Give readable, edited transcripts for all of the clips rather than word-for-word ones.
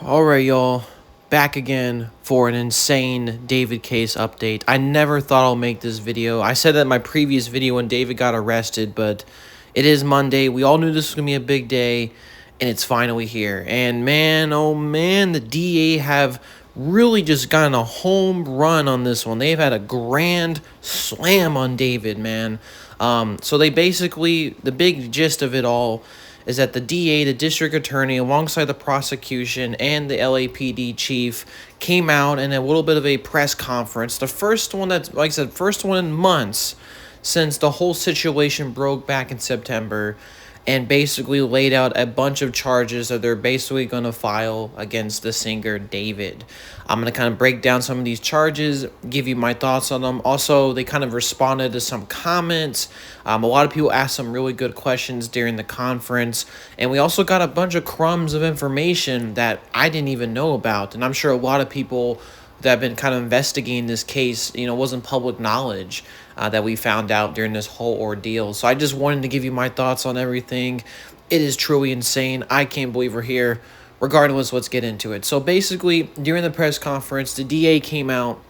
All right, y'all. Back again for an insane David case update. I never thought I'll make this video. I said that in my previous video when David got arrested, but it is Monday. We all knew this was going to be a big day, and it's finally here. And man, oh man, the DA have really just gotten a home run on this one. They've had a grand slam on David, man. So they basically, the big gist of it all is that the DA, the district attorney, alongside the prosecution and the LAPD chief, came out in a little bit of a press conference. The first one that's, like I said, first one in months since the whole situation broke back in September, and basically laid out a bunch of charges that they're basically going to file against the singer David. I'm going to kind of break down some of these charges, give you my thoughts on them. Also, they kind of responded to some comments. A lot of people asked some really good questions during the conference, and we also got a bunch of crumbs of information that I didn't even know about, and I'm sure a lot of people that have been kind of investigating this case, wasn't public knowledge that we found out during this whole ordeal. So I just wanted to give you my thoughts on everything. It is truly insane. I can't believe we're here. Regardless, let's get into it. So basically, during the press conference, the DA came out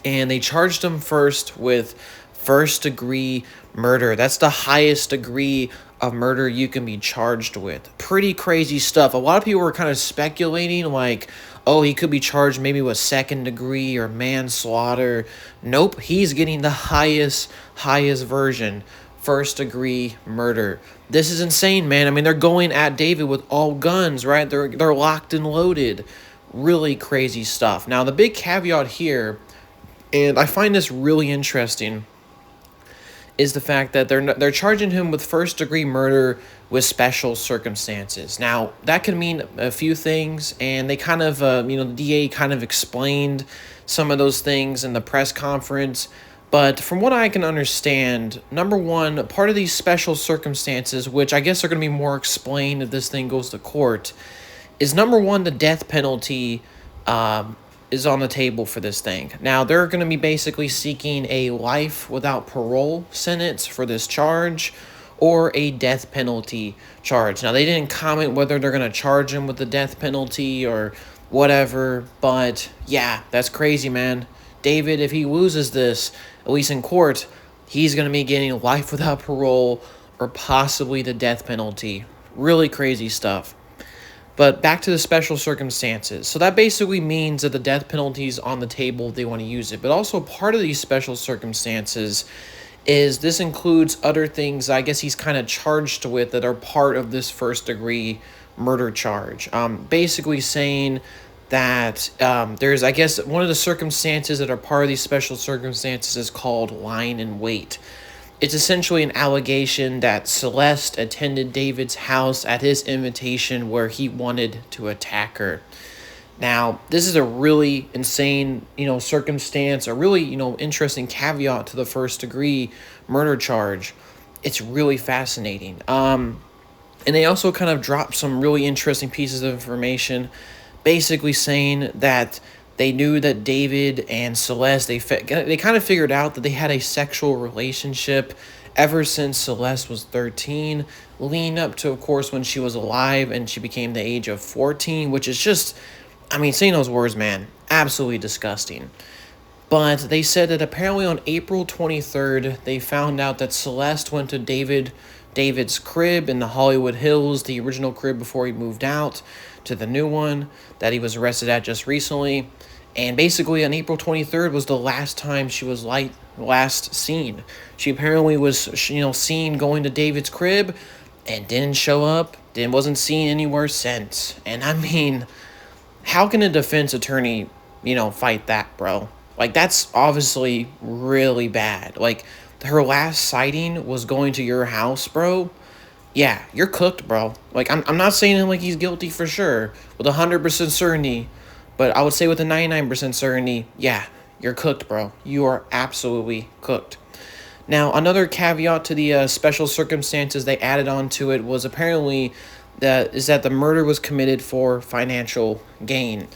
and they charged him first with first-degree murder. That's the highest degree of murder you can be charged with. Pretty crazy stuff. A lot of people were kind of speculating, like, oh, he could be charged maybe with second degree or manslaughter. Nope, he's getting the highest version, first-degree murder. This is insane, man. I mean, they're going at David with all guns, right? They're locked and loaded. Really crazy stuff. Now, the big caveat here, and I find this really interesting, is the fact that they're charging him with first-degree murder with special circumstances. Now, that could mean a few things, and they kind of, the DA kind of explained some of those things in the press conference. But from what I can understand, number one, part of these special circumstances, which I guess are going to be more explained if this thing goes to court, is number one, the death penalty is on the table for this thing. Now, they're going to be basically seeking a life without parole sentence for this charge, or a death penalty charge. Now, they didn't comment whether they're going to charge him with the death penalty or whatever, but yeah, that's crazy, man. David, if he loses this, at least in court, he's going to be getting life without parole or possibly the death penalty. Really crazy stuff. But back to the special circumstances. So that basically means that the death penalty is on the table if they want to use it. But also part of these special circumstances is this includes other things I guess he's kind of charged with that are part of this first-degree murder charge. Basically saying that there's, I guess, one of the circumstances that are part of these special circumstances is called lying in wait. It's essentially an allegation that Celeste attended David's house at his invitation where he wanted to attack her. Now, this is a really insane, circumstance, a really, interesting caveat to the first-degree murder charge. It's really fascinating. And they also kind of dropped some really interesting pieces of information, basically saying that they knew that David and Celeste, they kind of figured out that they had a sexual relationship ever since Celeste was 13, leading up to, of course, when she was alive and she became the age of 14, which is just, I mean, saying those words, man, absolutely disgusting. But they said that apparently on April 23rd, they found out that Celeste went to David's crib in the Hollywood Hills, the original crib before he moved out to the new one that he was arrested at just recently. And basically on April 23rd was the last time she was last seen. She apparently was, seen going to David's crib and didn't show up, wasn't seen anywhere since. And I mean, how can a defense attorney, fight that, bro? Like, that's obviously really bad. Like, her last sighting was going to your house, bro. Yeah, you're cooked, bro. Like, I'm not saying him like he's guilty for sure, with 100% certainty, but I would say with a 99% certainty, yeah, you're cooked, bro. You are absolutely cooked. Now, another caveat to the special circumstances they added on to it was apparently that the murder was committed for financial gain.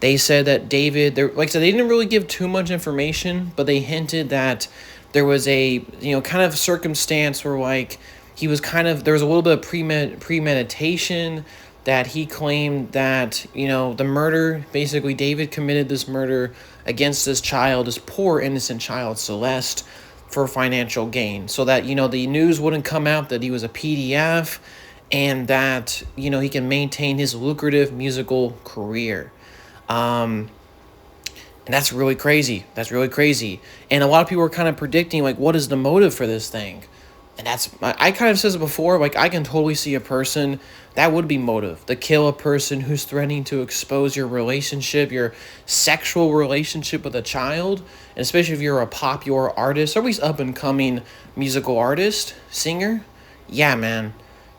They said that David, like I said, they didn't really give too much information, but they hinted that there was a, kind of circumstance where, like, he was there was a little bit of premeditation, that he claimed that, the murder, basically David committed this murder against this child, this poor innocent child, Celeste, for financial gain. So that, the news wouldn't come out that he was a PDF, and that, he can maintain his lucrative musical career. And that's really crazy. That's really crazy. And a lot of people are kind of predicting, like, what is the motive for this thing? And I kind of said it before, like, I can totally see a person, that would be motive. To kill a person who's threatening to expose your relationship, your sexual relationship with a child. And especially if you're a popular artist, or at least up-and-coming musical artist, singer. Yeah, man.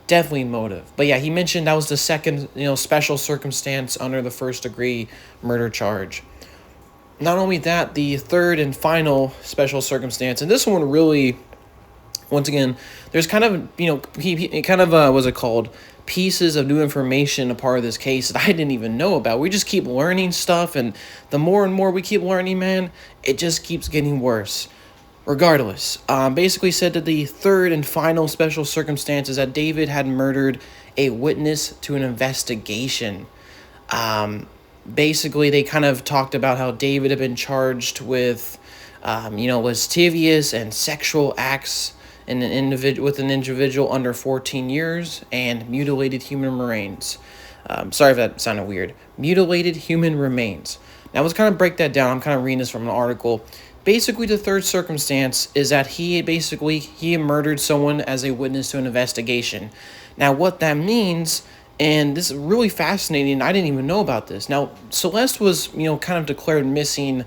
Definitely motive. But yeah, he mentioned that was the second, special circumstance under the first-degree murder charge. Not only that, the third and final special circumstance, and this one really, once again, there's kind of, he kind of, what's it called, pieces of new information a part of this case that I didn't even know about. We just keep learning stuff, and the more and more we keep learning, man, it just keeps getting worse. Regardless, basically said that the third and final special circumstance is that David had murdered a witness to an investigation. Basically, they kind of talked about how David had been charged with, lascivious and sexual acts in with an individual under 14 years and mutilated human remains. Sorry if that sounded weird. Mutilated human remains. Now, let's kind of break that down. I'm kind of reading this from an article. Basically, the third circumstance is that he murdered someone as a witness to an investigation. Now, what that means, and this is really fascinating, I didn't even know about this. Now, Celeste was, kind of declared missing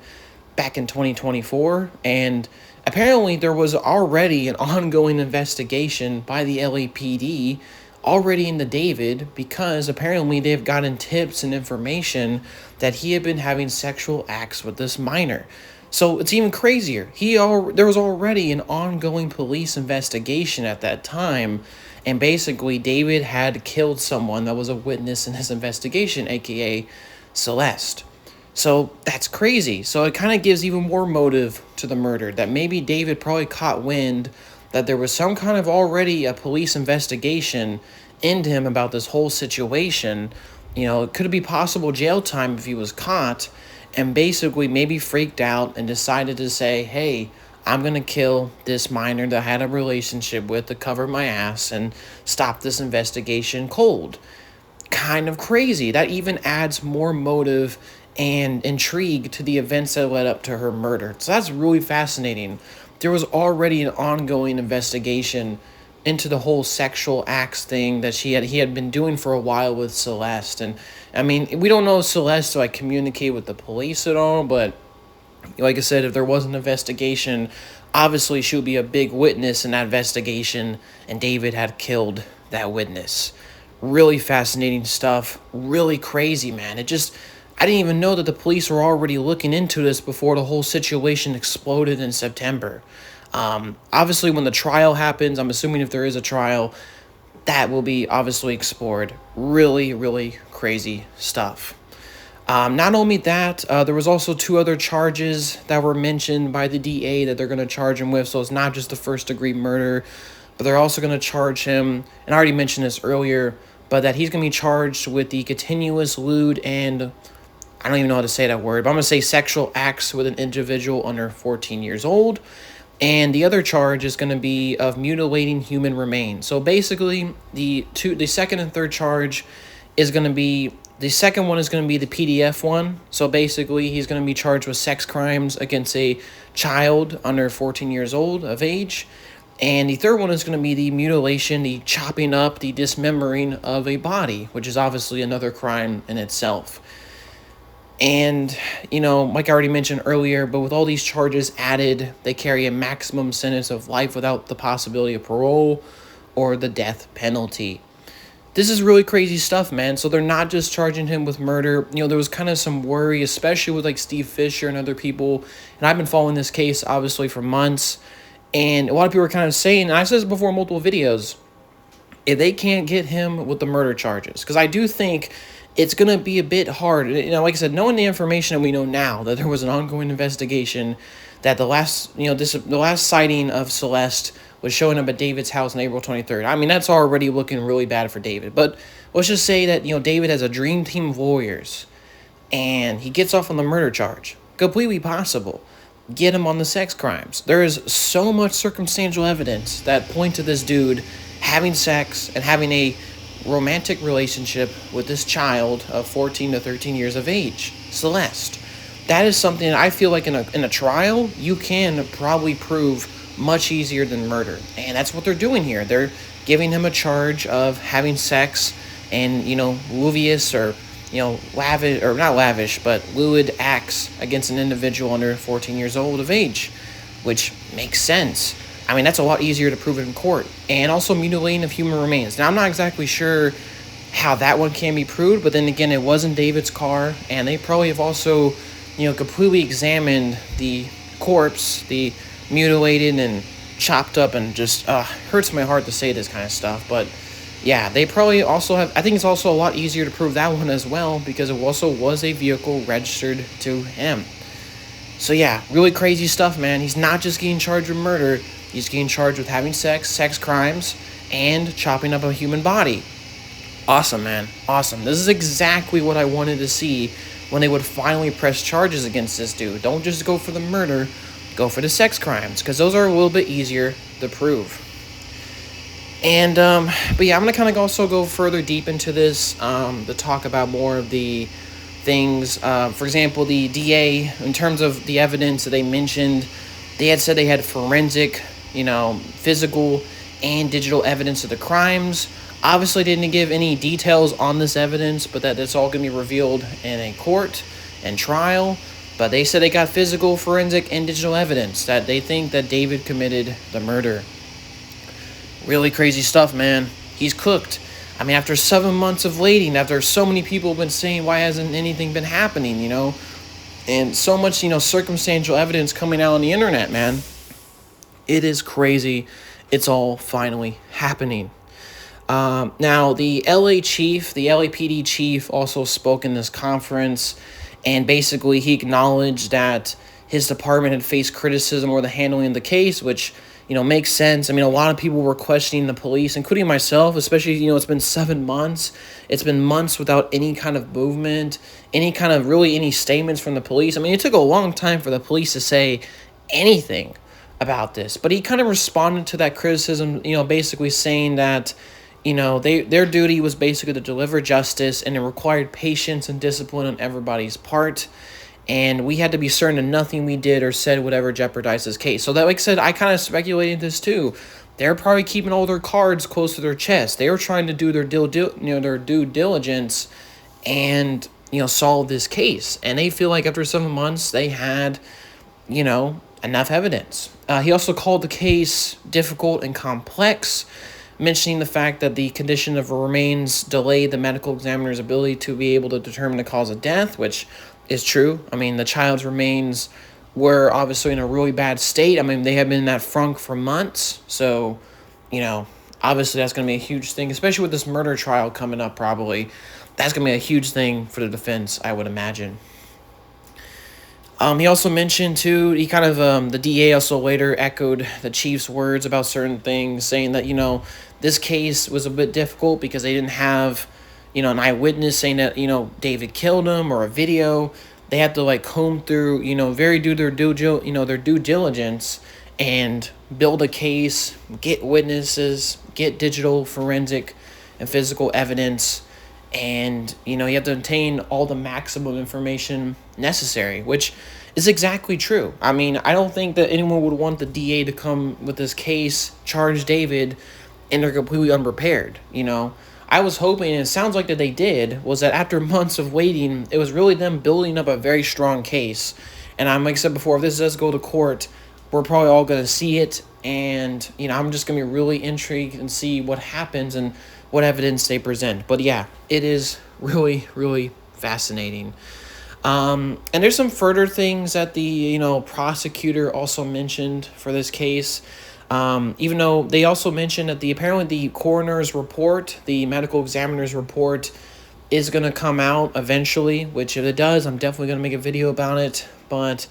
back in 2024, and apparently there was already an ongoing investigation by the LAPD already into David, because apparently they've gotten tips and information that he had been having sexual acts with this minor. So it's even crazier. There was already an ongoing police investigation at that time, and basically David had killed someone that was a witness in his investigation, aka Celeste. So that's crazy. So it kind of gives even more motive to the murder, that maybe David probably caught wind that there was some kind of already a police investigation into him about this whole situation. It could be possible jail time if he was caught, and basically maybe freaked out and decided to say, hey, I'm going to kill this minor that I had a relationship with to cover my ass and stop this investigation cold. Kind of crazy. That even adds more motive and intrigue to the events that led up to her murder. So that's really fascinating. There was already an ongoing investigation into the whole sexual acts thing that he had been doing for a while with Celeste. And I mean, we don't know Celeste to communicate with the police at all, but like I said, if there was an investigation, obviously she would be a big witness in that investigation, and David had killed that witness. Really fascinating stuff. Really crazy, man. I didn't even know that the police were already looking into this before the whole situation exploded in September. Obviously, when the trial happens, I'm assuming if there is a trial, that will be obviously explored. Really, really crazy stuff. Not only that, there was also 2 other charges that were mentioned by the DA that they're going to charge him with. So it's not just the first-degree murder, but they're also going to charge him, and I already mentioned this earlier, but that he's going to be charged with the continuous lewd and, I don't even know how to say that word, but I'm going to say sexual acts with an individual under 14 years old. And the other charge is going to be of mutilating human remains. So basically, the second and third charge is going to be, the second one is going to be the PDF one. So basically, he's going to be charged with sex crimes against a child under 14 years old of age. And the third one is going to be the mutilation, the chopping up, the dismembering of a body, which is obviously another crime in itself. And, like I already mentioned earlier, but with all these charges added, they carry a maximum sentence of life without the possibility of parole or the death penalty. This is really crazy stuff, man. So they're not just charging him with murder. There was kind of some worry, especially with Steve Fisher and other people. And I've been following this case, obviously, for months. And a lot of people are kind of saying, and I've said this before in multiple videos, if they can't get him with the murder charges, because I do think it's going to be a bit hard. Like I said, knowing the information that we know now, that there was an ongoing investigation, that the last sighting of Celeste was showing up at David's house on April 23rd. I mean, that's already looking really bad for David. But let's just say that, David has a dream team of lawyers and he gets off on the murder charge. Completely possible. Get him on the sex crimes. There is so much circumstantial evidence that point to this dude having sex and having a romantic relationship with this child of 14 to 13 years of age, Celeste. That is something that I feel like in a trial, you can probably prove much easier than murder. And that's what they're doing here. They're giving him a charge of having sex and, lascivious or, lavish, or not lavish, but lewd acts against an individual under 14 years old of age, which makes sense. I mean, that's a lot easier to prove in court. And also mutilating of human remains. Now, I'm not exactly sure how that one can be proved, but then again, it wasn't David's car, and they probably have also, completely examined the corpse, the mutilated and chopped up, and just hurts my heart to say this kind of stuff, but yeah, they probably also have, I think it's also a lot easier to prove that one as well, because it also was a vehicle registered to him. So yeah, really crazy stuff, man. He's not just getting charged with murder, he's getting charged with having sex crimes, and chopping up a human body. Awesome, man. Awesome. This is exactly what I wanted to see when they would finally press charges against this dude. Don't just go for the murder, go for the sex crimes, because those are a little bit easier to prove. And, but yeah, I'm going to kind of also go further deep into this, to talk about more of the things. For example, the DA, in terms of the evidence that they mentioned, they had said they had forensic, physical and digital evidence of the crimes. Obviously, didn't give any details on this evidence, but that's all going to be revealed in a court and trial. But they said they got physical, forensic, and digital evidence that they think that David committed the murder. Really crazy stuff, man. He's cooked. I mean, after 7 months of waiting, after so many people have been saying, why hasn't anything been happening, And so much, circumstantial evidence coming out on the internet, man. It is crazy. It's all finally happening. Now, the LAPD chief also spoke in this conference, and basically he acknowledged that his department had faced criticism over the handling of the case, which, makes sense. I mean, a lot of people were questioning the police, including myself, especially, it's been 7 months. It's been months without any kind of movement, any statements from the police. I mean, it took a long time for the police to say anything about this, but he kind of responded to that criticism, basically saying that, their duty was basically to deliver justice, and it required patience and discipline on everybody's part. And we had to be certain that nothing we did or said would ever jeopardize this case. So that, like I said, I kind of speculated this too. They're probably keeping all their cards close to their chest. They were trying to do their due diligence and, solve this case. And they feel like after 7 months, they had, enough evidence. He also called the case difficult and complex, mentioning the fact that the condition of remains delayed the medical examiner's ability to be able to determine the cause of death, which is true. I mean, the child's remains were obviously in a really bad state. I mean, they have been in that frunk for months. So, obviously that's going to be a huge thing, especially with this murder trial coming up probably. That's going to be a huge thing for the defense, I would imagine. He also mentioned, too, the DA also later echoed the chief's words about certain things, saying that, this case was a bit difficult because they didn't have, an eyewitness saying that, David killed him, or a video. They had to, comb through, do their due diligence and build a case, get witnesses, get digital, forensic, and physical evidence. And, you have to obtain all the maximum information necessary, which is exactly true. I mean, I don't think that anyone would want the DA to come with this case, charge David, and they're completely unprepared, I was hoping, and it sounds like that they did, was that after months of waiting, it was really them building up a very strong case. And like I said before, if this does go to court, we're probably all going to see it. And, I'm just going to be really intrigued and see what happens and what evidence they present. But yeah, it is really, really fascinating. And there's some further things that the, prosecutor also mentioned for this case. Even though they also mentioned that apparently the coroner's report, the medical examiner's report, is going to come out eventually, which if it does, I'm definitely going to make a video about it. But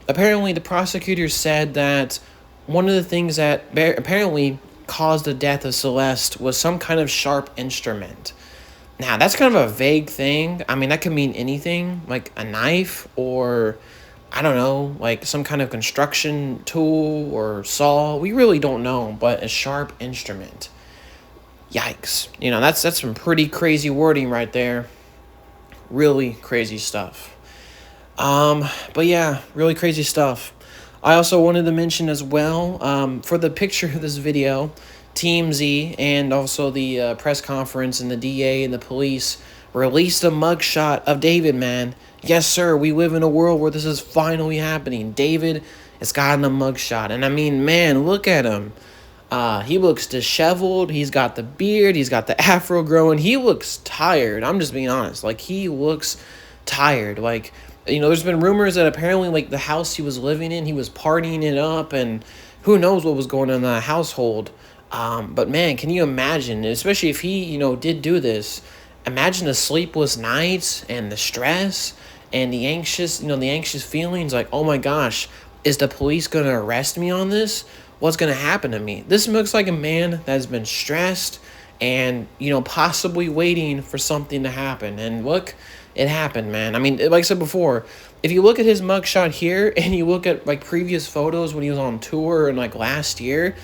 apparently the prosecutor said that one of the things that apparently caused the death of Celeste was some kind of sharp instrument. Now, that's kind of a vague thing. I mean, that could mean anything, like a knife or, I don't know, like some kind of construction tool or saw. We really don't know, but a sharp instrument. Yikes. That's some pretty crazy wording right there. Really crazy stuff. But yeah, really crazy stuff. I also wanted to mention as well, for the picture of this video, TMZ and also the press conference and the DA and the police released a mugshot of David, man. Yes, sir, we live in a world where this is finally happening. David has gotten a mugshot. And I mean, man, look at him. He looks disheveled. He's got the beard. He's got the afro growing. He looks tired. I'm just being honest. Like, he looks tired. Like, there's been rumors that apparently, like, the house he was living in, he was partying it up, and who knows what was going on in the household. But, man, can you imagine, especially if he, did do this, imagine the sleepless nights and the stress and the anxious feelings like, oh, my gosh, is the police going to arrest me on this? What's going to happen to me? This looks like a man that has been stressed and, possibly waiting for something to happen. And look, it happened, man. I mean, like I said before, if you look at his mugshot here and you look at, like, previous photos when he was on tour and, like, last year,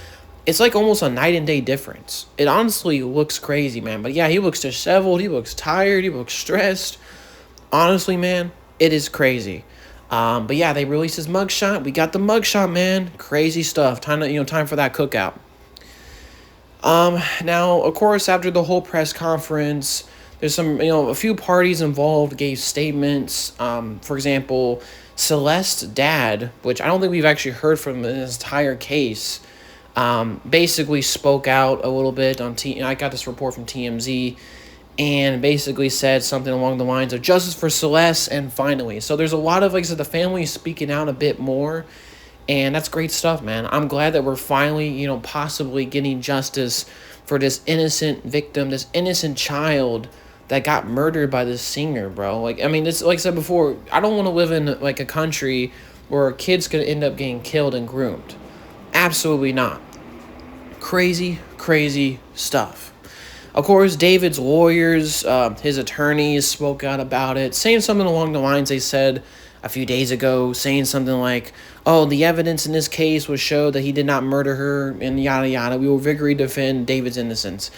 it's like almost a night and day difference. It honestly looks crazy, man. But yeah, he looks disheveled. He looks tired. He looks stressed. Honestly, man, it is crazy. But yeah, they released his mugshot. We got the mugshot, man. Crazy stuff. Time for that cookout. Now, of course, after the whole press conference, there's some, a few parties involved gave statements. For example, Celeste's dad, which I don't think we've actually heard from in this entire case, basically spoke out a little bit on I got this report from TMZ, and basically said something along the lines of justice for Celeste and finally. So there's a lot of, like I said, the family speaking out a bit more, and that's great stuff, man. I'm glad that we're finally, possibly getting justice for this innocent victim, this innocent child that got murdered by this singer, bro. Like, I mean, it's like I said before, I don't want to live in, like, a country where kids could end up getting killed and groomed. Absolutely not. Crazy, crazy stuff. Of course, David's lawyers, his attorneys spoke out about it, saying something along the lines they said a few days ago, saying something like, oh, the evidence in this case would show that he did not murder her, and yada, yada. We will vigorously defend David's innocence.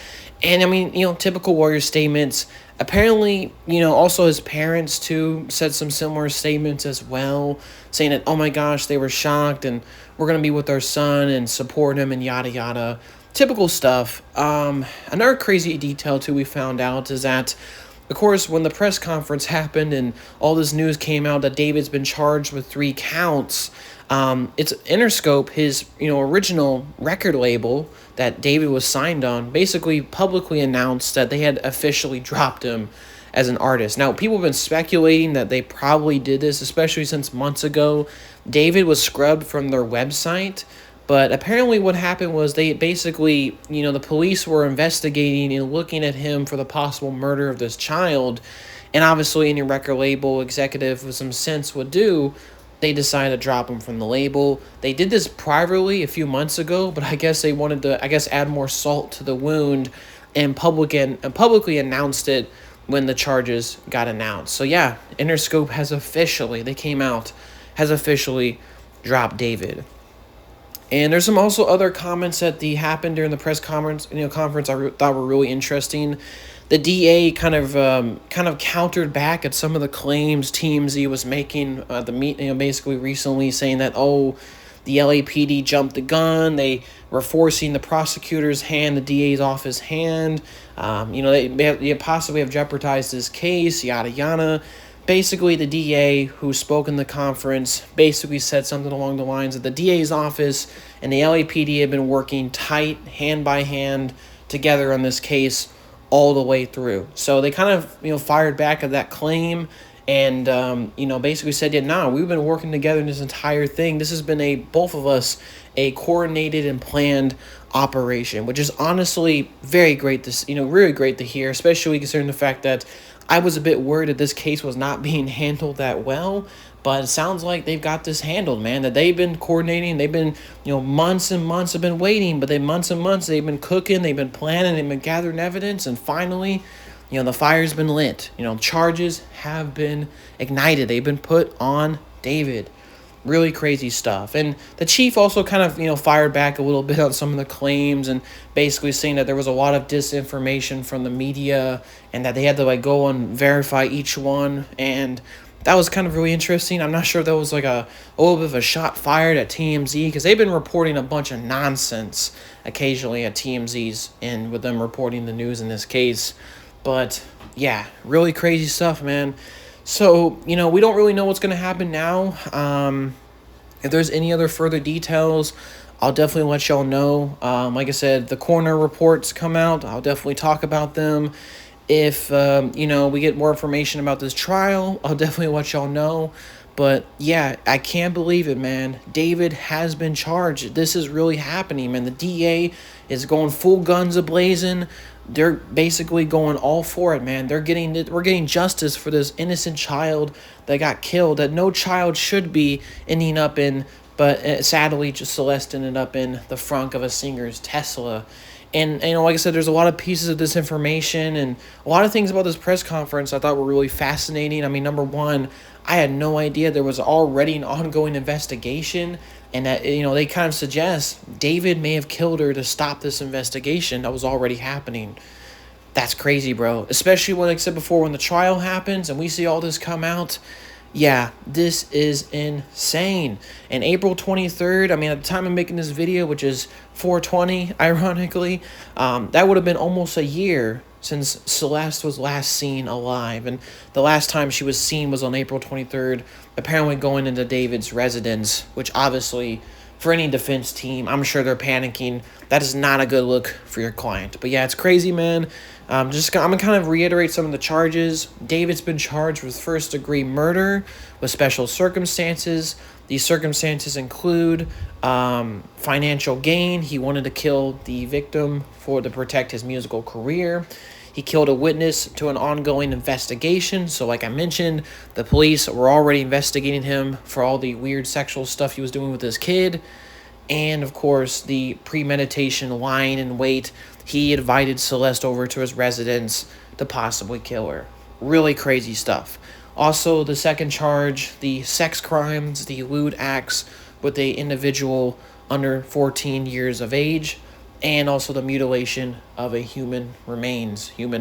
And, I mean, typical warrior statements. Apparently, also his parents, too, said some similar statements as well, saying that, oh, my gosh, they were shocked, and we're going to be with our son and support him, and yada, yada. Typical stuff. Another crazy detail, too, we found out is that, of course, when the press conference happened and all this news came out that David's been charged with 3 counts, it's Interscope, his original record label that David was signed on, basically publicly announced that they had officially dropped him as an artist. Now, people have been speculating that they probably did this, especially since months ago David was scrubbed from their website. But apparently what happened was they basically, the police were investigating and looking at him for the possible murder of this child. And obviously any record label executive with some sense would do, they decided to drop him from the label. They did this privately a few months ago, but I guess they wanted to, add more salt to the wound and publicly announced it when the charges got announced. So yeah, Interscope has officially dropped David. And there's some also other comments that happened during the press conference. Conference I thought were really interesting. The DA kind of countered back at some of the claims TMZ was making at the meeting. Basically recently saying that the LAPD jumped the gun. They were forcing the prosecutor's hand, the DA's office hand. They possibly have jeopardized this case. Yada yada. Basically, the DA who spoke in the conference basically said something along the lines that the DA's office and the LAPD have been working tight, hand by hand, together on this case all the way through. So they kind of, fired back at that claim and, basically said, we've been working together in this entire thing. This has been both of us, a coordinated and planned operation, which is honestly very great really great to hear, especially considering the fact that I was a bit worried that this case was not being handled that well, but it sounds like they've got this handled, man, that they've been coordinating. They've been, months and months have been waiting, but months and months they've been cooking, they've been planning, they've been gathering evidence, and finally The fire's been lit. Charges have been ignited. They've been put on David. Really crazy stuff. And the chief also kind of, fired back a little bit on some of the claims, and basically saying that there was a lot of disinformation from the media and that they had to go and verify each one. And that was kind of really interesting. I'm not sure if that was a little bit of a shot fired at TMZ, because they've been reporting a bunch of nonsense occasionally at TMZ's, and with them reporting the news in this case. But yeah, really crazy stuff, man. So, we don't really know what's going to happen now. If there's any other further details, I'll definitely let y'all know. Like I said, the coroner reports come out. I'll definitely talk about them. If, we get more information about this trial, I'll definitely let y'all know. But, yeah, I can't believe it, man. David has been charged. This is really happening, man. The DA is going full guns a-blazing. They're basically going all for it, man. We're getting justice for this innocent child that got killed, that no child should be ending up in, but sadly, just Celeste ended up in the frunk of a singer's Tesla. And, like I said, there's a lot of pieces of this information and a lot of things about this press conference I thought were really fascinating. I mean, number one, I had no idea there was already an ongoing investigation, and that, they kind of suggest David may have killed her to stop this investigation that was already happening. That's crazy, bro. Especially when, like I said before, when the trial happens and we see all this come out. Yeah, this is insane. And April 23rd, at the time of making this video, which is 4/20, ironically, that would have been almost a year since Celeste was last seen alive. And the last time she was seen was on April 23rd, apparently going into David's residence, which obviously, for any defense team, I'm sure they're panicking. That is not a good look for your client. But yeah, it's crazy, man. I'm going to kind of reiterate some of the charges. David's been charged with first-degree murder with special circumstances. These circumstances include financial gain. He wanted to kill the victim to protect his musical career. He killed a witness to an ongoing investigation. So like I mentioned, the police were already investigating him for all the weird sexual stuff he was doing with his kid. And, of course, the premeditation, lying in wait. He invited Celeste over to his residence to possibly kill her. Really crazy stuff. Also, the second charge, the sex crimes, the lewd acts with an individual under 14 years of age, and also the mutilation of a human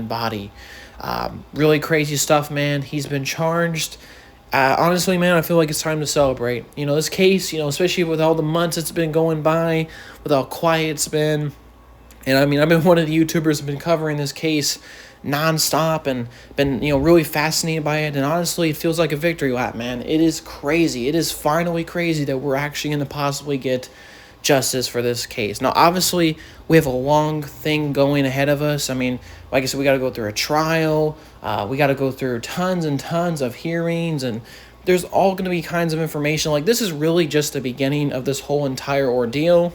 body. Really crazy stuff, man. He's been charged. Honestly, man, I feel like it's time to celebrate. This case, especially with all the months it's been going by, with how quiet it's been. And, I've been one of the YouTubers who've been covering this case nonstop and been, really fascinated by it. And honestly, it feels like a victory lap, man. It is crazy. It is finally crazy that we're actually going to possibly get justice for this case. Now, obviously, we have a long thing going ahead of us. Like I said, we got to go through a trial. We got to go through tons and tons of hearings, and there's all going to be kinds of information. This is really just the beginning of this whole entire ordeal,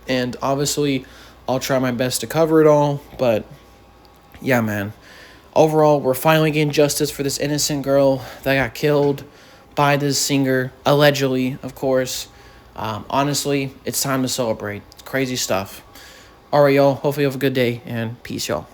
and obviously, I'll try my best to cover it all, but yeah, man. Overall, we're finally getting justice for this innocent girl that got killed by this singer, allegedly, of course. Honestly, it's time to celebrate. It's crazy stuff. All right, y'all. Hopefully you have a good day, and peace, y'all.